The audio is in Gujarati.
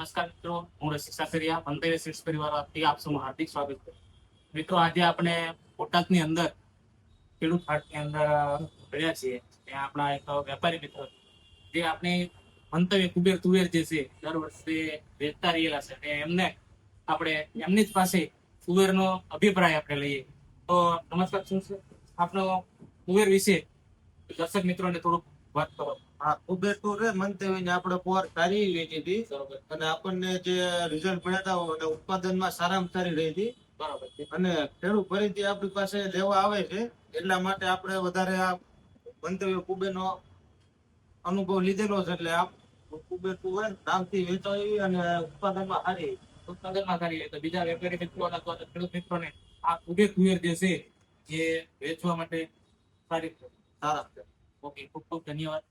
નમસ્કાર મિત્રો, હું રસિક સાસરિયા મંતવ્ય સીડ્સ પરિવારથી આપ સૌનું હાર્દિક સ્વાગત છે. મિત્રો, આજે આપણે બોટાદની અંદર ખેડૂત હાટની અંદર મળ્યા છીએ. ત્યાં આપણા એક વેપારી મિત્રો જે આપણે મંતવ્ય કુબેર તુવેર જે છે દર વર્ષે વેચતા રહેલા છે, અને એમને આપણે એમની જ પાસે તુવેરનો અભિપ્રાય આપણે લઈએ. તો નમસ્કાર, શું છે આપનો તુવેર વિશે દર્શક મિત્રોને થોડુંક વાત કરો. હા, કુબેર ટુ રે મંતવ્ય ને આપણે પોર સારી વેચી હતી બરોબર અને આપણને જે રિઝલ્ટ મળ્યા હતા અને ઉત્પાદનમાં સારામાં સારી રહી હતી. બરોબર છે. અને ખેડૂત ફરીથી આપણી પાસે લેવા આવે છે, એટલા માટે આપણે વધારે આ મંતવ્ય કુબેર નો અનુભવ લીધેલો છે. એટલે આ કુબેર ટુ હોય નામથી વેચાઈ અને ઉત્પાદનમાં સારી. ઉત્પાદનમાં સારી હોય તો બીજા વેપારી મિત્રો અથવા તો ખેડૂત મિત્રોને આ કુબેર તુવેર જે છે એ વેચવા માટે સારી છે. સારા છે. ઓકે, ખૂબ ખૂબ ધન્યવાદ.